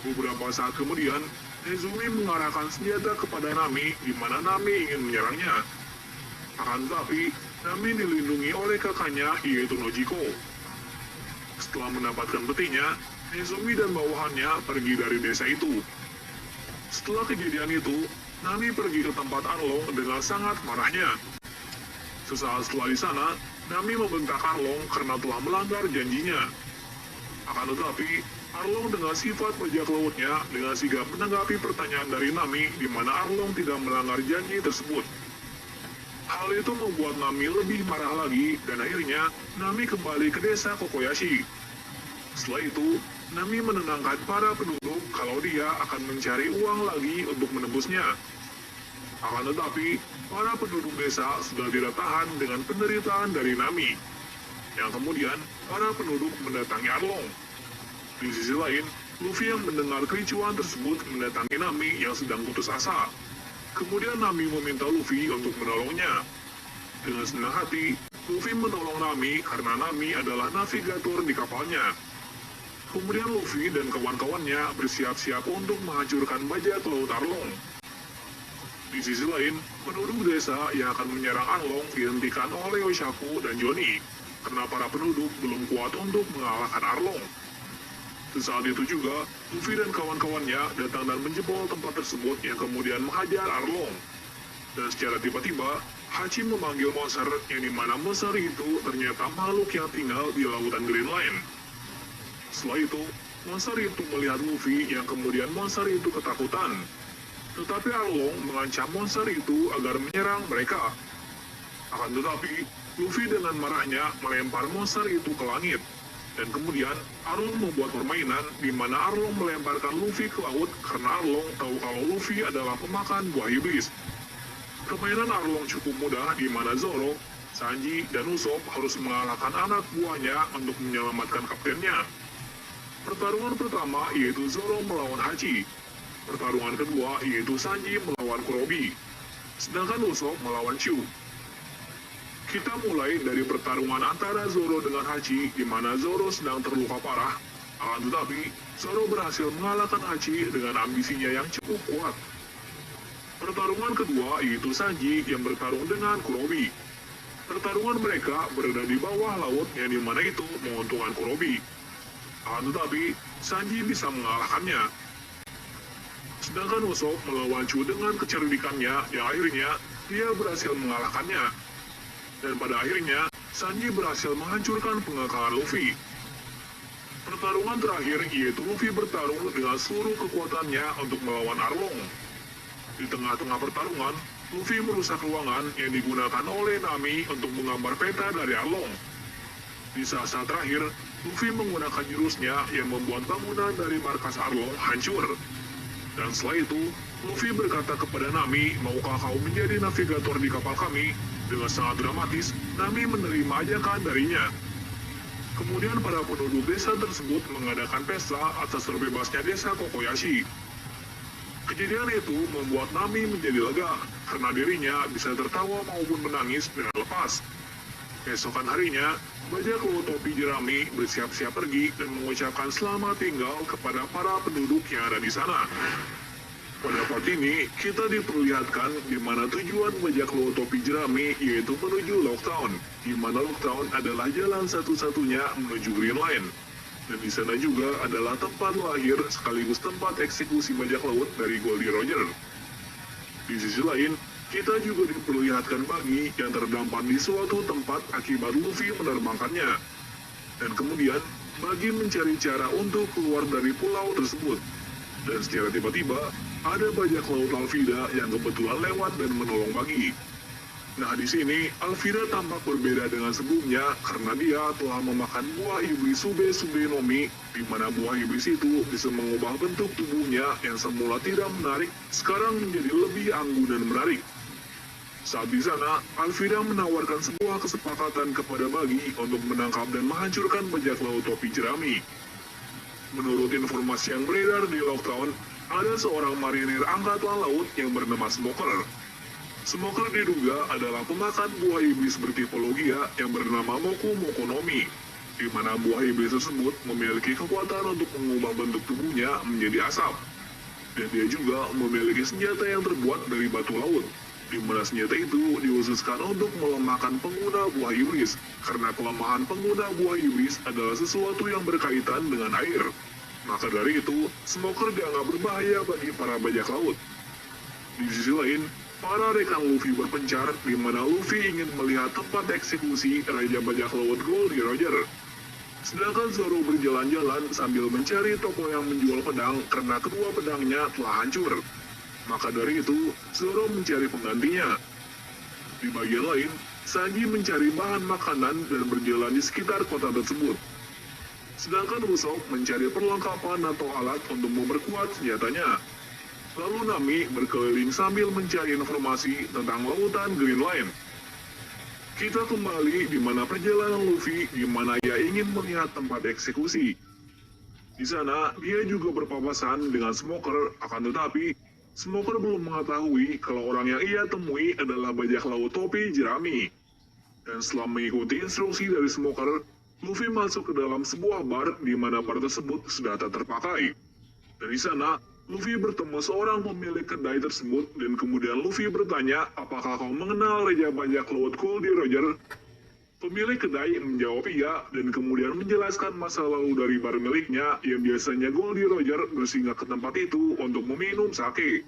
Beberapa saat kemudian, Nezumi mengarahkan senjata kepada Nami di mana Nami ingin menyerangnya. Akan tetapi, Nami dilindungi oleh kakaknya yaitu Nojiko. Setelah mendapatkan petinya, Nezumi dan bawahannya pergi dari desa itu. Setelah kejadian itu, Nami pergi ke tempat Arlong dengan sangat marahnya. Sesaat setelah di sana, Nami membentak Arlong karena telah melanggar janjinya. Akan tetapi, Arlong dengan sifat bajak lautnya dengan sigap menanggapi pertanyaan dari Nami di mana Arlong tidak melanggar janji tersebut. Hal itu membuat Nami lebih marah lagi dan akhirnya Nami kembali ke desa Kokoyashi. Setelah itu, Nami menenangkan para penduduk kalau dia akan mencari uang lagi untuk menebusnya. Akan tetapi, para penduduk desa sudah tidak tahan dengan penderitaan dari Nami. Yang kemudian, para penduduk mendatangi Arlong. Di sisi lain, Luffy yang mendengar kericuan tersebut mendatangi Nami yang sedang putus asa. Kemudian Nami meminta Luffy untuk menolongnya. Dengan senang hati, Luffy menolong Nami karena Nami adalah navigator di kapalnya. Kemudian Luffy dan kawan-kawannya bersiap-siap untuk menghancurkan bajak laut Arlong. Di sisi lain, penduduk desa yang akan menyerang Arlong dihentikan oleh Yoshaku dan Johnny, karena para penduduk belum kuat untuk mengalahkan Arlong. Sesaat itu juga, Luffy dan kawan-kawannya datang dan menjebol tempat tersebut yang kemudian menghajar Arlong. Dan secara tiba-tiba, Hachi memanggil monster yang dimana monster itu ternyata makhluk yang tinggal di lautan Green Line. Setelah itu, monster itu melihat Luffy yang kemudian monster itu ketakutan. Tetapi Arlong mengancam monster itu agar menyerang mereka. Akan tetapi, Luffy dengan marahnya melempar monster itu ke langit. Dan kemudian, Arlong membuat permainan di mana Arlong melemparkan Luffy ke laut karena Arlong tahu kalau Luffy adalah pemakan buah iblis. Permainan Arlong cukup mudah di mana Zoro, Sanji, dan Usopp harus mengalahkan anak buahnya untuk menyelamatkan kaptennya. Pertarungan pertama yaitu Zoro melawan Hachi. Pertarungan kedua yaitu Sanji melawan Kurobi. Sedangkan Usopp melawan Chu. Kita mulai dari pertarungan antara Zoro dengan Hachi di mana Zoro sedang terluka parah. Akan tetapi, Zoro berhasil mengalahkan Hachi dengan ambisinya yang cukup kuat. Pertarungan kedua yaitu Sanji yang bertarung dengan Kurobi. Pertarungan mereka berada di bawah laut yang dimana itu menguntungkan Kurobi. Akan tetapi, Sanji bisa mengalahkannya. Sedangkan Usopp melawan Chu dengan kecerdikannya yang akhirnya dia berhasil mengalahkannya. Dan pada akhirnya, Sanji berhasil menghancurkan pengakalan Luffy. Pertarungan terakhir yaitu Luffy bertarung dengan seluruh kekuatannya untuk melawan Arlong. Di tengah-tengah pertarungan, Luffy merusak ruangan yang digunakan oleh Nami untuk menggambar peta dari Arlong. Di saat-saat terakhir, Luffy menggunakan jurusnya yang membuat bangunan dari markas Arlong hancur. Dan setelah itu, Luffy berkata kepada Nami, maukah kau menjadi navigator di kapal kami? Dengan sangat dramatis, Nami menerima ajakan darinya. Kemudian para penduduk desa tersebut mengadakan pesta atas terbebasnya desa Kokoyashi. Kejadian itu membuat Nami menjadi lega, karena dirinya bisa tertawa maupun menangis dengan lepas. Keesokan harinya, bajak laut topi jerami bersiap-siap pergi dan mengucapkan selamat tinggal kepada para penduduk yang ada di sana. Pada part ini, kita diperlihatkan di mana tujuan bajak laut topi jerami yaitu menuju Locktown, di mana Locktown adalah jalan satu-satunya menuju Green Line. Dan di sana juga adalah tempat lahir sekaligus tempat eksekusi bajak laut dari Goldie Roger. Di sisi lain, kita juga diperlihatkan Buggy yang terdampar di suatu tempat akibat Luffy menerbangkannya. Dan kemudian, Buggy mencari cara untuk keluar dari pulau tersebut. Dan secara tiba-tiba, ada bajak laut Alvida yang kebetulan lewat dan menolong Buggy. Nah, di sini Alvida tampak berbeda dengan sebelumnya karena dia telah memakan buah iblis Sube Nomi, di mana buah iblis itu bisa mengubah bentuk tubuhnya yang semula tidak menarik, sekarang menjadi lebih anggun dan menarik. Saat di sana, Alvida menawarkan sebuah kesepakatan kepada Buggy untuk menangkap dan menghancurkan bajak laut topi jerami. Menurut informasi yang beredar di Locktown, ada seorang marinir angkatan laut yang bernama Smoker. Smoker diduga adalah pemakan buah iblis bertipe Logia yang bernama Moku Mokonomi, di mana buah iblis tersebut memiliki kekuatan untuk mengubah bentuk tubuhnya menjadi asap. Dan dia juga memiliki senjata yang terbuat dari batu laut, di mana senjata itu dikhususkan untuk melemahkan pengguna buah iblis, karena kelemahan pengguna buah iblis adalah sesuatu yang berkaitan dengan air. Maka dari itu, Smoker dianggap berbahaya bagi para bajak laut. Di sisi lain, para rekan Luffy berpencar di mana Luffy ingin melihat tempat eksekusi Raja Bajak Laut Goldie Roger. Sedangkan Zoro berjalan-jalan sambil mencari toko yang menjual pedang karena kedua pedangnya telah hancur. Maka dari itu, Zoro mencari penggantinya. Di bagian lain, Sanji mencari bahan makanan dan berjalan di sekitar kota tersebut. Sedangkan Usopp mencari perlengkapan atau alat untuk memperkuat senjatanya. Lalu Nami berkeliling sambil mencari informasi tentang lautan Green Line. Kita kembali di mana perjalanan Luffy di mana ia ingin melihat tempat eksekusi. Di sana, dia juga berpapasan dengan Smoker, akan tetapi Smoker belum mengetahui kalau orang yang ia temui adalah bajak laut topi jerami. Dan setelah mengikuti instruksi dari Smoker, Luffy masuk ke dalam sebuah bar di mana bar tersebut sudah tak terpakai. Dari sana, Luffy bertemu seorang pemilik kedai tersebut dan kemudian Luffy bertanya, apakah kau mengenal Raja Bajak Laut Goldie Roger? Pemilik kedai menjawab iya dan kemudian menjelaskan masa lalu dari bar miliknya yang biasanya Goldie Roger bersinggah ke tempat itu untuk meminum sake.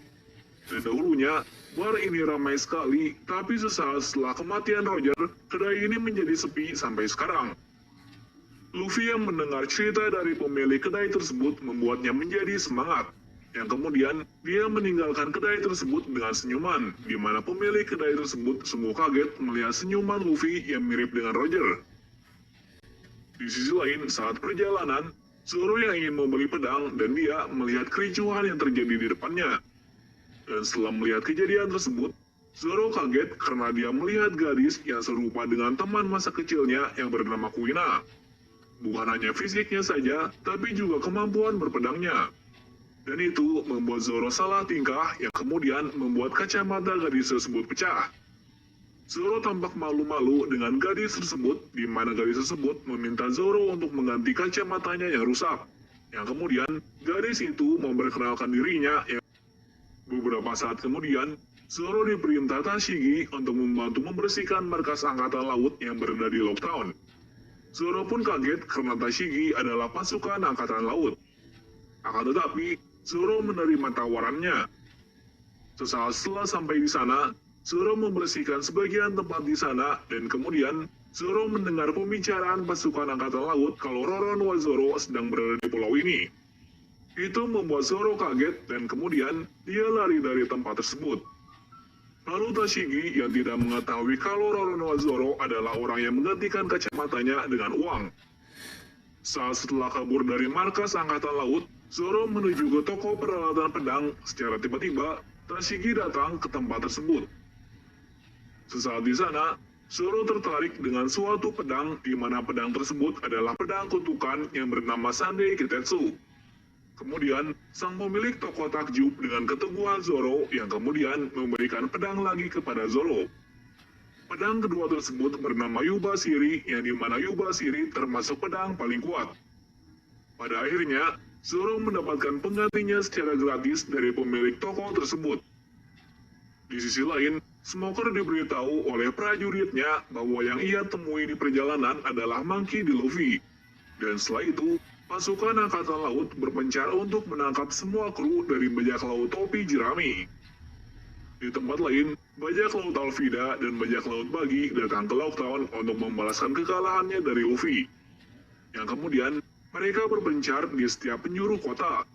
Dan dahulunya, bar ini ramai sekali, tapi sesaat setelah kematian Roger, kedai ini menjadi sepi sampai sekarang. Luffy yang mendengar cerita dari pemilik kedai tersebut membuatnya menjadi semangat. Yang kemudian, dia meninggalkan kedai tersebut dengan senyuman, di mana pemilik kedai tersebut sungguh kaget melihat senyuman Luffy yang mirip dengan Roger. Di sisi lain, saat perjalanan, Zoro yang ingin membeli pedang dan dia melihat kericuhan yang terjadi di depannya. Dan setelah melihat kejadian tersebut, Zoro kaget karena dia melihat gadis yang serupa dengan teman masa kecilnya yang bernama Kuina. Bukan hanya fisiknya saja, tapi juga kemampuan berpedangnya. Dan itu membuat Zoro salah tingkah yang kemudian membuat kacamata gadis tersebut pecah. Zoro tampak malu-malu dengan gadis tersebut, di mana gadis tersebut meminta Zoro untuk mengganti kacamatanya yang rusak. Yang kemudian, gadis itu memperkenalkan dirinya yang beberapa saat kemudian, Zoro diperintah Tashigi untuk membantu membersihkan markas angkatan laut yang berada di Locktown. Zoro pun kaget karena Tashigi adalah pasukan angkatan laut. Akan tetapi, Zoro menerima tawarannya. Sesaat setelah sampai di sana, Zoro membersihkan sebagian tempat di sana dan kemudian Zoro mendengar pembicaraan pasukan angkatan laut kalau Roronoa Zoro sedang berada di pulau ini. Itu membuat Zoro kaget dan kemudian dia lari dari tempat tersebut. Lalu Tashigi yang tidak mengetahui kalau Roronoa Zoro adalah orang yang menggantikan kacamatanya dengan uang. Saat setelah kabur dari markas angkatan laut, Zoro menuju ke toko peralatan pedang. Secara tiba-tiba, Tashigi datang ke tempat tersebut. Sesaat di sana, Zoro tertarik dengan suatu pedang di mana pedang tersebut adalah pedang kutukan yang bernama Sandai Kitetsu. Kemudian, sang pemilik toko takjub dengan keteguhan Zoro yang kemudian memberikan pedang lagi kepada Zoro. Pedang kedua tersebut bernama Yuba Shiri yang dimana Yuba Shiri termasuk pedang paling kuat. Pada akhirnya, Zoro mendapatkan penggantinya secara gratis dari pemilik toko tersebut. Di sisi lain, Smoker diberitahu oleh prajuritnya bahwa yang ia temui di perjalanan adalah Monkey D. Luffy. Dan setelah itu, pasukan Angkatan Laut berpencar untuk menangkap semua kru dari bajak laut topi jerami. Di tempat lain, bajak laut Alvida dan bajak laut Buggy datang ke Locktown untuk membalaskan kekalahannya dari Luffy. Yang kemudian, mereka berpencar di setiap penjuru kota.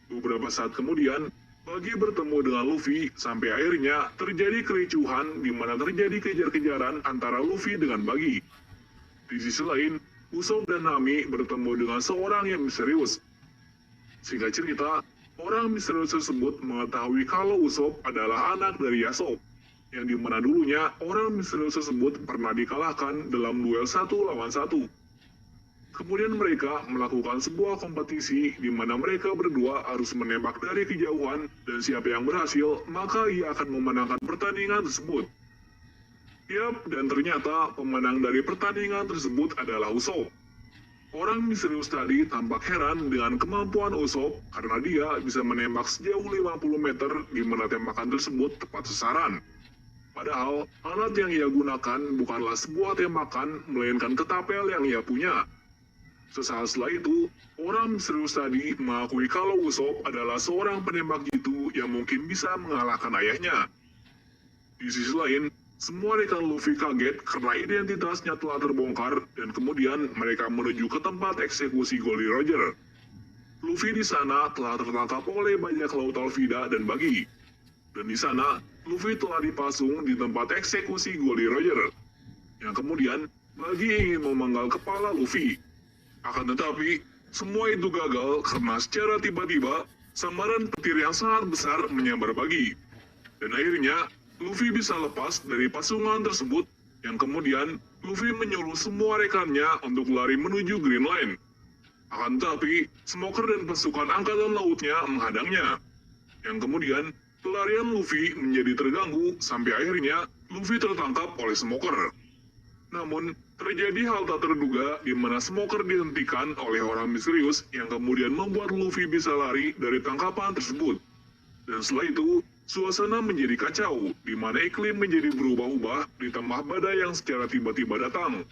Beberapa saat kemudian, Buggy bertemu dengan Luffy sampai akhirnya terjadi kericuhan di mana terjadi kejar-kejaran antara Luffy dengan Buggy. Di sisi lain, Usopp dan Nami bertemu dengan seorang yang misterius. Singkat cerita, orang misterius tersebut mengetahui kalau Usopp adalah anak dari Yasop, yang dimana dulunya orang misterius tersebut pernah dikalahkan dalam duel 1 lawan 1. Kemudian mereka melakukan sebuah kompetisi di mana mereka berdua harus menembak dari kejauhan dan siapa yang berhasil maka ia akan memenangkan pertandingan tersebut. Yap, dan ternyata pemenang dari pertandingan tersebut adalah Usopp. Orang misterius tadi tampak heran dengan kemampuan Usopp karena dia bisa menembak sejauh 50 meter di mana tembakan tersebut tepat sasaran. Padahal, alat yang ia gunakan bukanlah sebuah tembakan melainkan ketapel yang ia punya. Sesaat setelah itu, orang misterius tadi mengakui kalau Usopp adalah seorang penembak jitu yang mungkin bisa mengalahkan ayahnya. Di sisi lain, semua rekan Luffy kaget karena identitasnya telah terbongkar dan kemudian mereka menuju ke tempat eksekusi Goldie Roger. Luffy di sana telah tertangkap oleh bajak laut Alvida dan Buggy. Dan di sana, Luffy telah dipasung di tempat eksekusi Goldie Roger. Yang kemudian, Buggy ingin memenggal kepala Luffy. Akan tetapi, semua itu gagal karena secara tiba-tiba, sambaran petir yang sangat besar menyambar Buggy. Dan akhirnya, Luffy bisa lepas dari pasungan tersebut, yang kemudian Luffy menyuruh semua rekannya untuk lari menuju Green Line. Akan tetapi, Smoker dan pasukan angkatan lautnya menghadangnya. Yang kemudian, pelarian Luffy menjadi terganggu sampai akhirnya Luffy tertangkap oleh Smoker. Namun, terjadi hal tak terduga di mana Smoker dihentikan oleh orang misterius yang kemudian membuat Luffy bisa lari dari tangkapan tersebut. Dan setelah itu, suasana menjadi kacau, di mana iklim menjadi berubah-ubah ditambah badai yang secara tiba-tiba datang.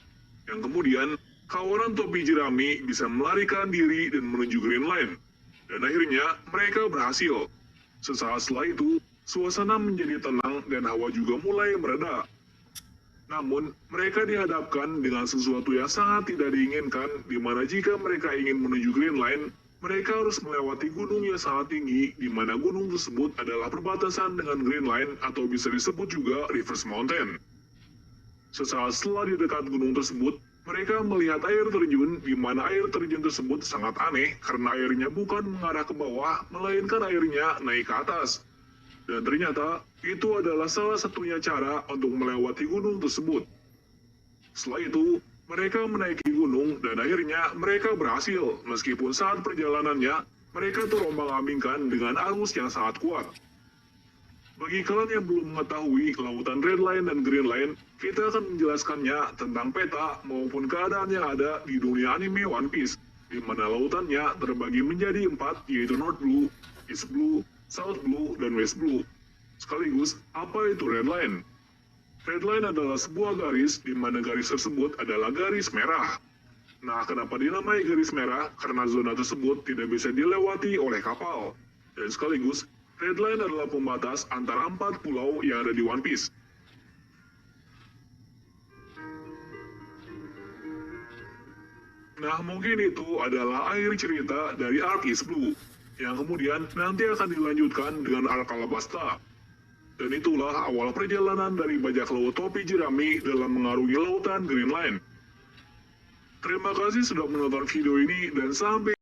Yang kemudian, kawanan topi jerami bisa melarikan diri dan menuju Green Line. Dan akhirnya, mereka berhasil. Sesaat setelah itu, suasana menjadi tenang dan hawa juga mulai mereda. Namun, mereka dihadapkan dengan sesuatu yang sangat tidak diinginkan, di mana jika mereka ingin menuju Green Line, mereka harus melewati gunung yang sangat tinggi, di mana gunung tersebut adalah perbatasan dengan Green Line atau bisa disebut juga Reverse Mountain. Sesaat setelah di dekat gunung tersebut, mereka melihat air terjun, di mana air terjun tersebut sangat aneh karena airnya bukan mengarah ke bawah, melainkan airnya naik ke atas. Dan ternyata, itu adalah salah satunya cara untuk melewati gunung tersebut. Setelah itu, mereka menaiki gunung dan akhirnya mereka berhasil, meskipun saat perjalanannya, mereka terombang-ambingkan dengan arus yang sangat kuat. Bagi kalian yang belum mengetahui lautan Red Line dan Green Line, kita akan menjelaskannya tentang peta maupun keadaan yang ada di dunia anime One Piece, di mana lautannya terbagi menjadi 4, yaitu North Blue, East Blue, South Blue, dan West Blue. Sekaligus, apa itu Red Line? Red Line adalah sebuah garis di mana garis tersebut adalah garis merah. Nah, kenapa dinamai garis merah? Karena zona tersebut tidak bisa dilewati oleh kapal. Dan sekaligus, Red Line adalah pembatas antara 4 pulau yang ada di One Piece. Nah, mungkin itu adalah akhir cerita dari Arc East Blue, yang kemudian nanti akan dilanjutkan dengan Arc Alabasta. Dan itulah awal perjalanan dari bajak laut topi jerami dalam mengarungi lautan Green Line. Terima kasih sudah menonton video ini dan sampai